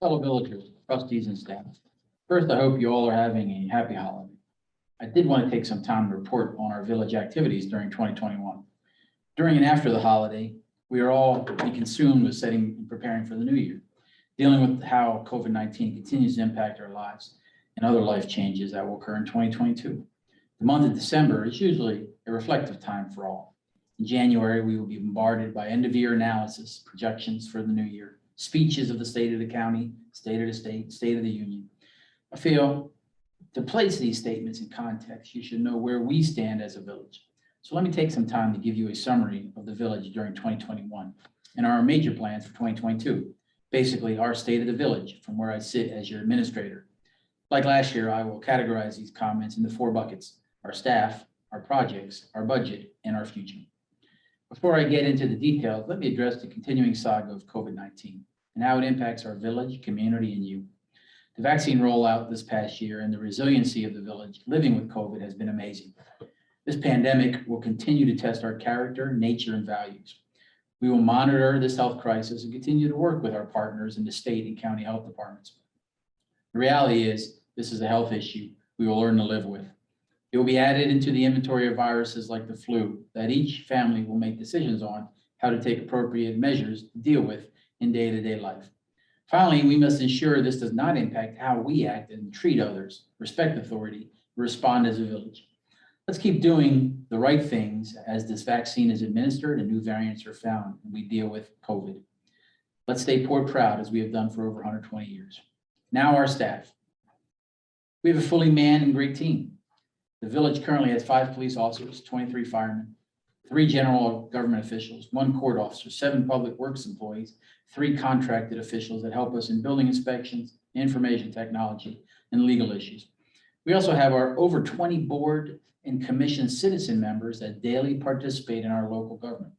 Fellow villagers, trustees, and staff. First, I hope you all are having a happy holiday. I did want to take some time to report on our village activities during 2021. During and after the holiday, we are all consumed with setting and preparing for the new year, dealing with how COVID-19 continues to impact our lives and other life changes that will occur in 2022. The month of December is usually a reflective time for all. In January, we will be bombarded by end-of-year analysis, projections for the new year, speeches of the state of the county, state of the state, state of the union. I feel to place these statements in context, you should know where we stand as a village. So let me take some time to give you a summary of the village during 2021 and our major plans for 2022. Basically, our state of the village from where I sit as your administrator. Like last year, I will categorize these comments into 4 buckets: our staff, our projects, our budget, and our future. Before I get into the details, let me address the continuing saga of COVID-19 and how it impacts our village, community, and you. The vaccine rollout this past year and the resiliency of the village living with COVID has been amazing. This pandemic will continue to test our character, nature, and values. We will monitor this health crisis and continue to work with our partners in the state and county health departments. The reality is, this is a health issue we will learn to live with. It will be added into the inventory of viruses like the flu that each family will make decisions on how to take appropriate measures to deal with in day-to-day life. Finally, we must ensure this does not impact how we act and treat others, respect authority, respond as a village. Let's keep doing the right things as this vaccine is administered and new variants are found and we deal with COVID. Let's stay port proud as we have done for over 120 years. Now our staff. We have a fully manned and great team. The village currently has 5 police officers, 23 firemen, 3 general government officials, 1 court officer, 7 public works employees, 3 contracted officials that help us in building inspections, information technology, and legal issues. We also have our over 20 board and commission citizen members that daily participate in our local government.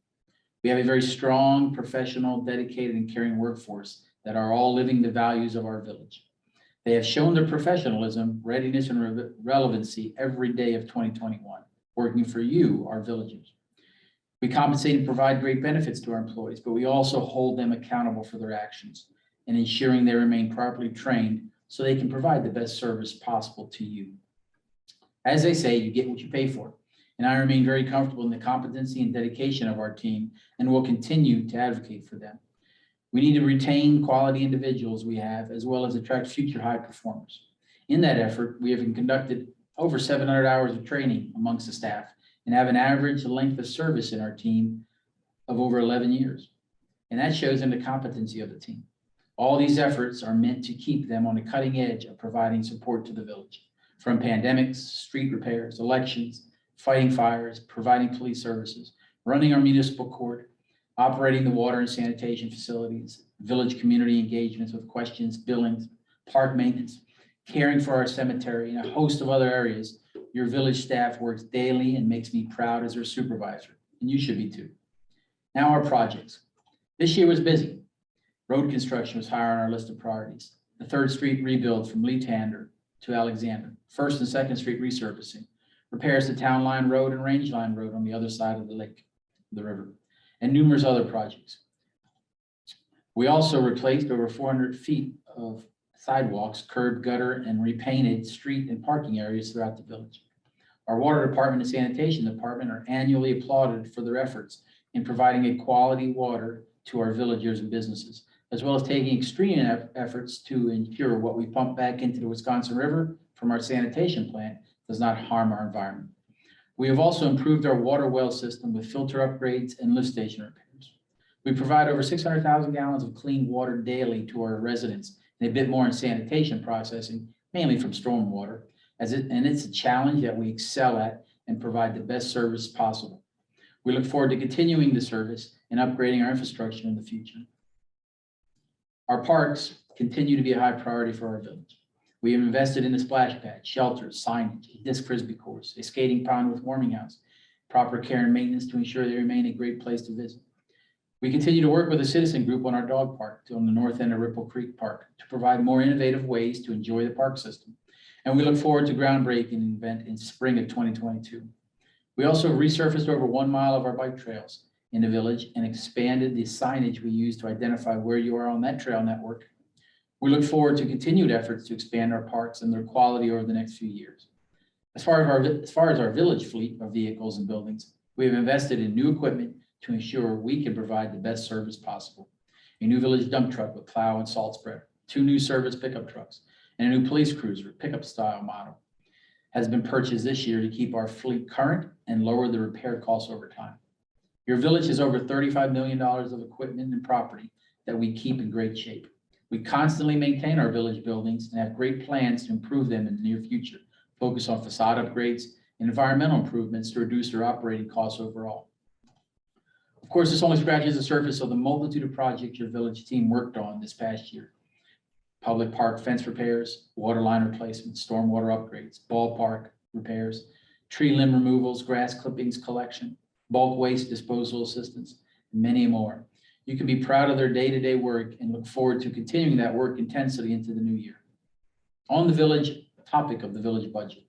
We have a very strong, professional, dedicated, and caring workforce that are all living the values of our village. They have shown their professionalism, readiness, and relevancy every day of 2021, working for you, our villagers. We compensate and provide great benefits to our employees, but we also hold them accountable for their actions and ensuring they remain properly trained so they can provide the best service possible to you. As they say, you get what you pay for, and I remain very comfortable in the competency and dedication of our team and will continue to advocate for them. We need to retain quality individuals we have, as well as attract future high performers. In that effort, we have conducted over 700 hours of training amongst the staff and have an average length of service in our team of over 11 years. And that shows in the competency of the team. All these efforts are meant to keep them on the cutting edge of providing support to the village, from pandemics, street repairs, elections, fighting fires, providing police services, running our municipal court, operating the water and sanitation facilities, village community engagements with questions, billings, park maintenance, caring for our cemetery, and a host of other areas. Your village staff works daily and makes me proud as their supervisor, and you should be too. Now our projects. This year was busy. Road construction was higher on our list of priorities. The 3rd Street rebuild from Lee Tander to Alexander, 1st and 2nd Street resurfacing, repairs to Town Line Road and Range Line Road on the other side of the lake, the river, and numerous other projects. We also replaced over 400 feet of sidewalks, curb, gutter, and repainted street and parking areas throughout the village. Our water department and sanitation department are annually applauded for their efforts in providing a quality water to our villagers and businesses, as well as taking extreme efforts to ensure what we pump back into the Wisconsin River from our sanitation plant does not harm our environment. We have also improved our water well system with filter upgrades and lift station repairs. We provide over 600,000 gallons of clean water daily to our residents and a bit more in sanitation processing, mainly from stormwater, and it's a challenge that we excel at and provide the best service possible. We look forward to continuing the service and upgrading our infrastructure in the future. Our parks continue to be a high priority for our village. We have invested in the splash pad, shelters, signage, a disc frisbee course, a skating pond with warming house, proper care and maintenance to ensure they remain a great place to visit. We continue to work with a citizen group on our dog park on the north end of Ripple Creek Park to provide more innovative ways to enjoy the park system. And we look forward to groundbreaking event in spring of 2022. We also resurfaced over 1 mile of our bike trails in the village and expanded the signage we use to identify where you are on that trail network. We look forward to continued efforts to expand our parks and their quality over the next few years. As far as our village fleet of vehicles and buildings, we have invested in new equipment to ensure we can provide the best service possible. A new village dump truck with plow and salt spreader, 2 new service pickup trucks, and a new police cruiser pickup style model has been purchased this year to keep our fleet current and lower the repair costs over time. Your village has over $35 million of equipment and property that we keep in great shape. We constantly maintain our village buildings and have great plans to improve them in the near future, focus on facade upgrades and environmental improvements to reduce their operating costs overall. Of course, this only scratches the surface of the multitude of projects your village team worked on this past year. Public park fence repairs, water line replacements, stormwater upgrades, ballpark repairs, tree limb removals, grass clippings collection, bulk waste disposal assistance, and many more. You can be proud of their day-to-day work and look forward to continuing that work intensity into the new year. On the topic of the village budget.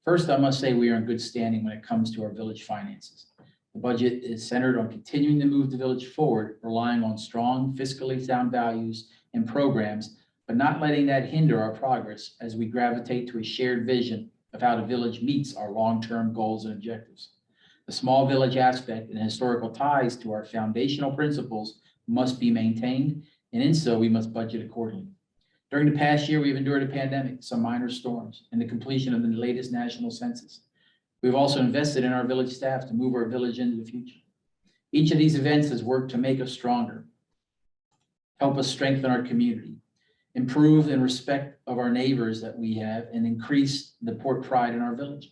First, I must say we are in good standing when it comes to our village finances. The budget is centered on continuing to move the village forward, relying on strong fiscally sound values and programs, but not letting that hinder our progress as we gravitate to a shared vision of how the village meets our long-term goals and objectives. The small village aspect and historical ties to our foundational principles must be maintained, and in so we must budget accordingly. During the past year, we've endured a pandemic, some minor storms, and the completion of the latest national census. We've also invested in our village staff to move our village into the future. Each of these events has worked to make us stronger, help us strengthen our community, improve in respect of our neighbors that we have, and increase the port pride in our village.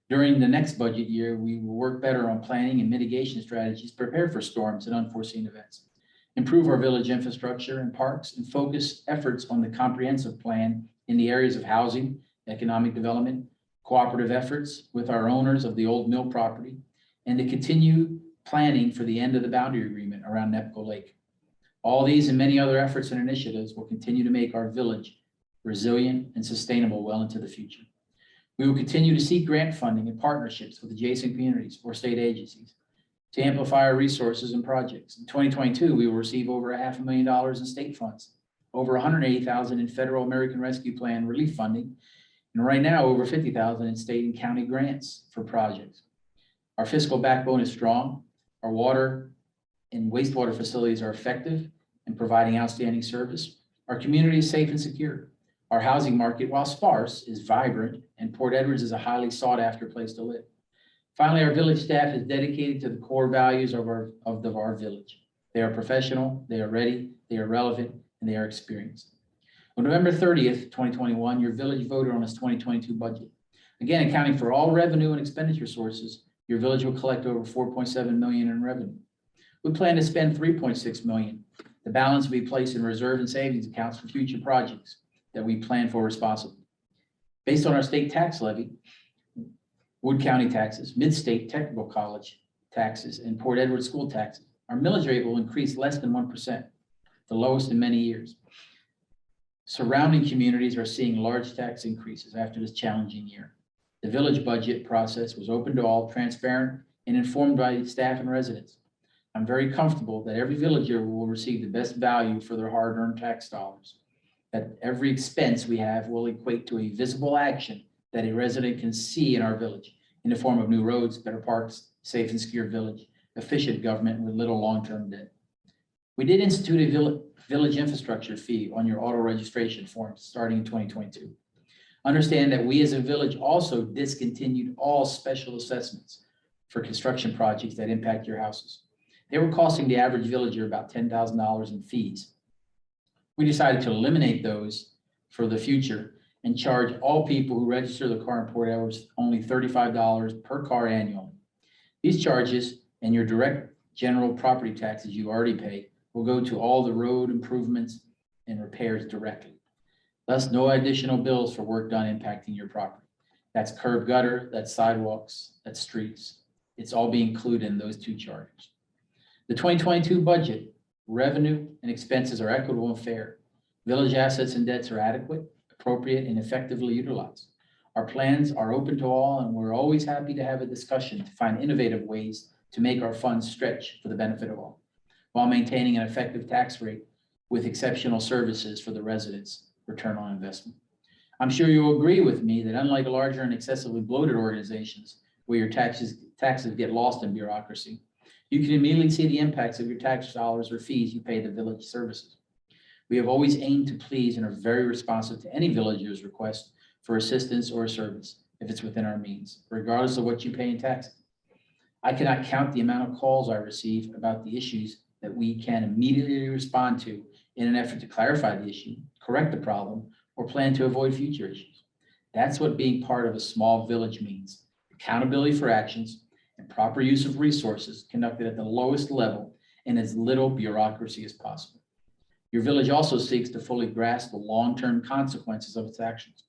During the next budget year, we will work better on planning and mitigation strategies, prepare for storms and unforeseen events, improve our village infrastructure and parks, and focus efforts on the comprehensive plan in the areas of housing, economic development, cooperative efforts with our owners of the old mill property, and to continue planning for the end of the boundary agreement around Nepco Lake. All these and many other efforts and initiatives will continue to make our village resilient and sustainable well into the future. We will continue to seek grant funding and partnerships with adjacent communities or state agencies to amplify our resources and projects. In 2022, we will receive over $500,000 in state funds, over $180,000 in federal American Rescue Plan relief funding, and right now over $50,000 in state and county grants for projects. Our fiscal backbone is strong. Our water and wastewater facilities are effective in providing outstanding service. Our community is safe and secure. Our housing market, while sparse, is vibrant, and Port Edwards is a highly sought-after place to live. Finally, our village staff is dedicated to the core values of our village. They are professional, they are ready, they are relevant, and they are experienced. On November 30th, 2021, your village voted on its 2022 budget. Again, accounting for all revenue and expenditure sources, your village will collect over $4.7 million in revenue. We plan to spend $3.6 million. The balance will be placed in reserve and savings accounts for future projects that we plan for responsibly. Based on our state tax levy, Wood County taxes, Mid-State Technical College taxes, and Port Edwards school taxes, our millage rate will increase less than 1%, the lowest in many years. Surrounding communities are seeing large tax increases after this challenging year. The village budget process was open to all, transparent, and informed by staff and residents. I'm very comfortable that every villager will receive the best value for their hard-earned tax dollars, that every expense we have will equate to a visible action that a resident can see in our village in the form of new roads, better parks, safe and secure village, efficient government with little long-term debt. We did institute a village infrastructure fee on your auto registration forms starting in 2022. Understand that we as a village also discontinued all special assessments for construction projects that impact your houses. They were costing the average villager about $10,000 in fees. We decided to eliminate those for the future and charge all people who register the car in Port Edwards only $35 per car annually. These charges and your direct general property taxes you already pay will go to all the road improvements and repairs directly. Thus, no additional bills for work done impacting your property. That's curb gutter, that's sidewalks, that's streets. It's all being included in those two charges. The 2022 budget, revenue and expenses are equitable and fair. Village assets and debts are adequate, appropriate, and effectively utilized. Our plans are open to all, and we're always happy to have a discussion to find innovative ways to make our funds stretch for the benefit of all, while maintaining an effective tax rate with exceptional services for the residents' return on investment. I'm sure you'll agree with me that unlike larger and excessively bloated organizations where your taxes get lost in bureaucracy, you can immediately see the impacts of your tax dollars or fees you pay the village services. We have always aimed to please and are very responsive to any villager's request for assistance or a service if it's within our means, regardless of what you pay in taxes. I cannot count the amount of calls I receive about the issues that we can immediately respond to in an effort to clarify the issue, correct the problem, or plan to avoid future issues. That's what being part of a small village means: accountability for actions and proper use of resources conducted at the lowest level and as little bureaucracy as possible. Your village also seeks to fully grasp the long-term consequences of its actions.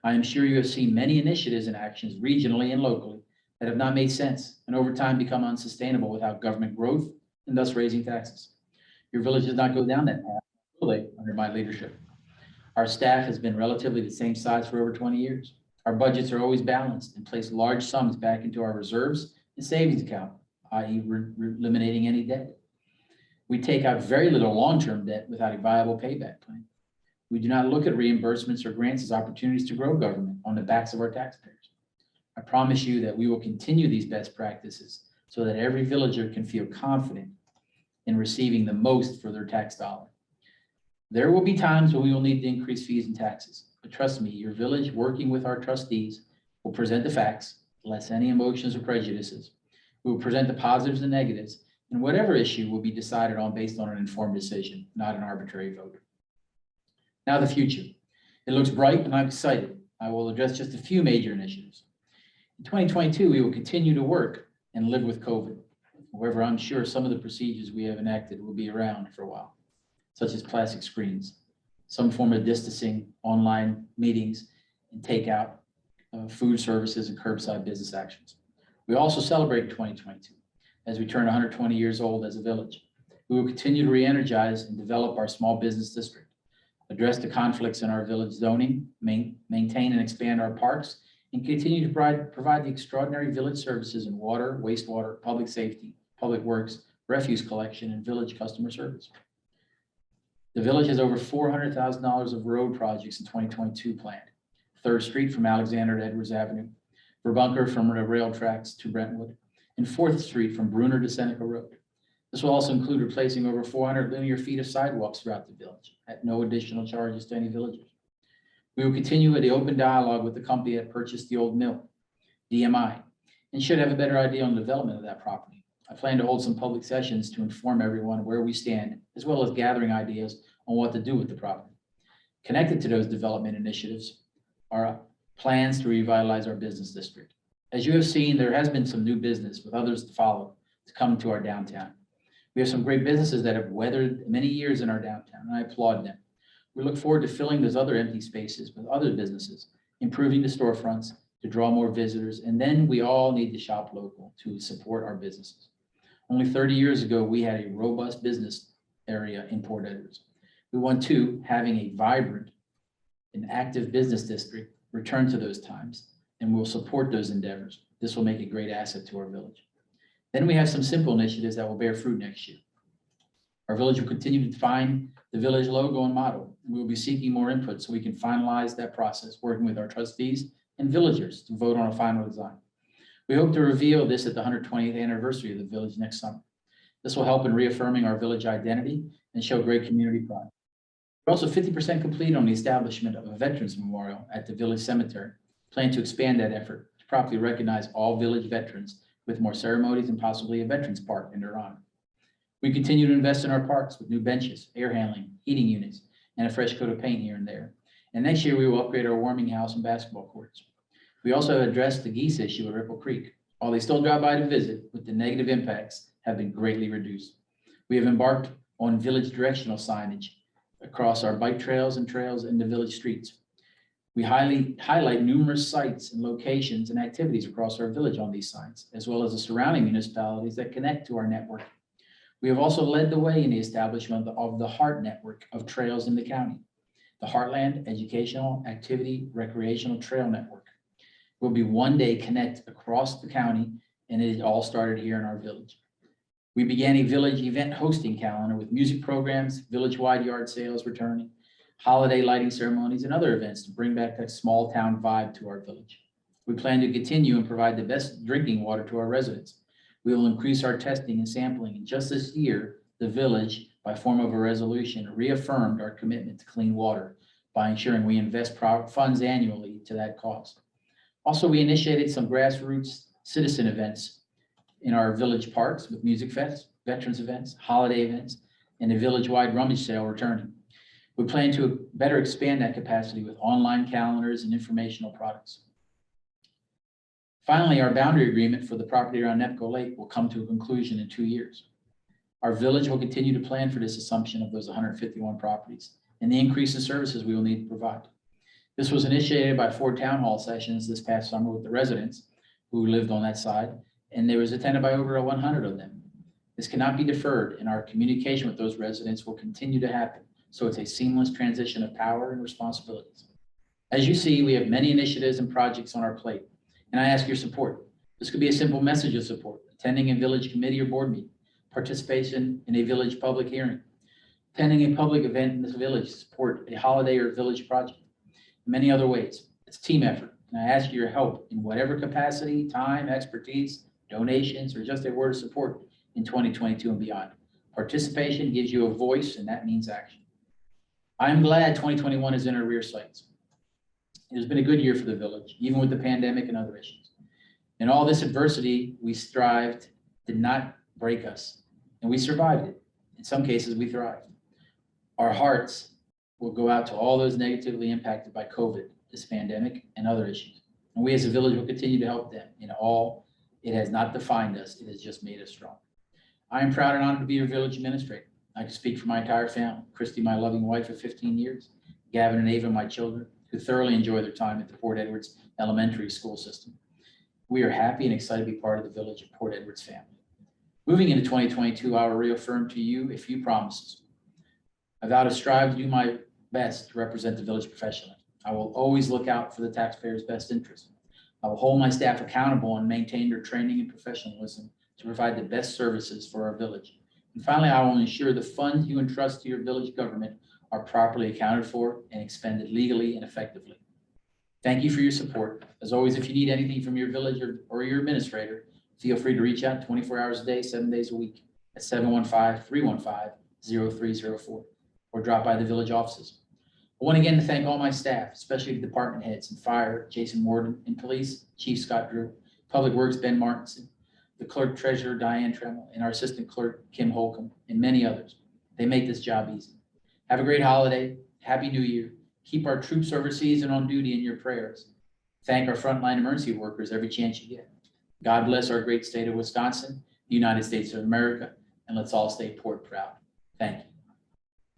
I am sure you have seen many initiatives and actions regionally and locally that have not made sense and over time become unsustainable without government growth and thus raising taxes. Your village does not go down that path, really, under my leadership. Our staff has been relatively the same size for over 20 years. Our budgets are always balanced and place large sums back into our reserves and savings account, i.e. eliminating any debt. We take out very little long-term debt without a viable payback plan. We do not look at reimbursements or grants as opportunities to grow government on the backs of our taxpayers. I promise you that we will continue these best practices so that every villager can feel confident in receiving the most for their tax dollar. There will be times when we will need to increase fees and taxes, but trust me, your village, working with our trustees, will present the facts, less any emotions or prejudices. We will present the positives and negatives, and whatever issue will be decided on based on an informed decision, not an arbitrary vote. Now the future. It looks bright and I'm excited. I will address just a few major initiatives. In 2022, we will continue to work and live with COVID. However, I'm sure some of the procedures we have enacted will be around for a while, such as plastic screens, some form of distancing, online meetings, and takeout, food services, and curbside business actions. We also celebrate 2022 as we turn 120 years old as a village. We will continue to re-energize and develop our small business district, address the conflicts in our village zoning, maintain and expand our parks, and continue to provide the extraordinary village services in water, wastewater, public safety, public works, refuse collection, and village customer service. The village has over $400,000 of road projects in 2022 planned. 3rd Street from Alexander to Edwards Avenue, Verbunker from the rail tracks to Brentwood, and 4th Street from Bruner to Seneca Road. This will also include replacing over 400 linear feet of sidewalks throughout the village at no additional charges to any villagers. We will continue with the open dialogue with the company that purchased the old mill, DMI, and should have a better idea on the development of that property. I plan to hold some public sessions to inform everyone where we stand, as well as gathering ideas on what to do with the property. Connected to those development initiatives are plans to revitalize our business district. As you have seen, there has been some new business with others to follow to come to our downtown. We have some great businesses that have weathered many years in our downtown, and I applaud them. We look forward to filling those other empty spaces with other businesses, improving the storefronts to draw more visitors, and then we all need to shop local to support our businesses. Only 30 years ago, we had a robust business area in Port Edwards. We want to, having a vibrant and active business district, return to those times, and we'll support those endeavors. This will make a great asset to our village. Then we have some simple initiatives that will bear fruit next year. Our village will continue to define the village logo and motto. We will be seeking more input so we can finalize that process, working with our trustees and villagers to vote on a final design. We hope to reveal this at the 120th anniversary of the village next summer. This will help in reaffirming our village identity and show great community pride. We're also 50% complete on the establishment of a Veterans Memorial at the village cemetery. Plan to expand that effort to properly recognize all village veterans with more ceremonies and possibly a Veterans Park in their honor. We continue to invest in our parks with new benches, air handling, heating units, and a fresh coat of paint here and there. And next year we will upgrade our warming house and basketball courts. We also have addressed the geese issue at Ripple Creek. While they still drive by to visit, with the negative impacts have been greatly reduced. We have embarked on village directional signage across our bike trails and trails in the village streets. We highlight numerous sites and locations and activities across our village on these signs, as well as the surrounding municipalities that connect to our network. We have also led the way in the establishment of the HEART network of trails in the county. The Heartland Educational Activity Recreational Trail Network will be one day connect across the county, and it all started here in our village. We began a village event hosting calendar with music programs, village-wide yard sales returning, holiday lighting ceremonies, and other events to bring back that small town vibe to our village. We plan to continue and provide the best drinking water to our residents. We will increase our testing and sampling. And just this year, the village, by form of a resolution, reaffirmed our commitment to clean water by ensuring we invest funds annually to that cause. Also, we initiated some grassroots citizen events in our village parks with music fests, veterans events, holiday events, and a village-wide rummage sale returning. We plan to better expand that capacity with online calendars and informational products. Finally, our boundary agreement for the property around Nepco Lake will come to a conclusion in 2 years. Our village will continue to plan for this assumption of those 151 properties and the increase in services we will need to provide. This was initiated by 4 town hall sessions this past summer with the residents who lived on that side, and there was attended by over 100 of them. This cannot be deferred, and our communication with those residents will continue to happen, so it's a seamless transition of power and responsibilities. As you see, we have many initiatives and projects on our plate, and I ask your support. This could be a simple message of support: attending a village committee or board meeting, participation in a village public hearing, attending a public event in the village, support a holiday or village project, and many other ways. It's a team effort, and I ask your help in whatever capacity, time, expertise, donations, or just a word of support in 2022 and beyond. Participation gives you a voice, and that means action. I'm glad 2021 is in our rear sights. It has been a good year for the village, even with the pandemic and other issues. In all this adversity, we strived, did not break us, and we survived it. In some cases, we thrived. Our hearts will go out to all those negatively impacted by COVID, this pandemic, and other issues. And we as a village will continue to help them in all. It has not defined us, it has just made us strong. I am proud and honored to be your village administrator. I can speak for my entire family: Christy, my loving wife of 15 years, Gavin and Ava, my children, who thoroughly enjoy their time at the Port Edwards Elementary School system. We are happy and excited to be part of the village of Port Edwards family. Moving into 2022, I will reaffirm to you a few promises. I vow to strive to do my best to represent the village professionally. I will always look out for the taxpayers' best interest. I will hold my staff accountable and maintain their training and professionalism to provide the best services for our village. And finally, I will ensure the funds you entrust to your village government are properly accounted for and expended legally and effectively. Thank you for your support. As always, if you need anything from your village or your administrator, feel free to reach out 24 hours a day, 7 days a week at 715-315-0304 or drop by the village offices. I want again to thank all my staff, especially the department heads in fire, Jason Warden, and police, Chief Scott Drew, Public Works, Ben Martinson, the clerk treasurer, Diane Tremmel, and our assistant clerk, Kim Holcomb, and many others. They make this job easy. Have a great holiday. Happy New Year. Keep our troops overseas and on duty in your prayers. Thank our frontline emergency workers every chance you get. God bless our great state of Wisconsin, the United States of America, and let's all stay port proud. Thank you.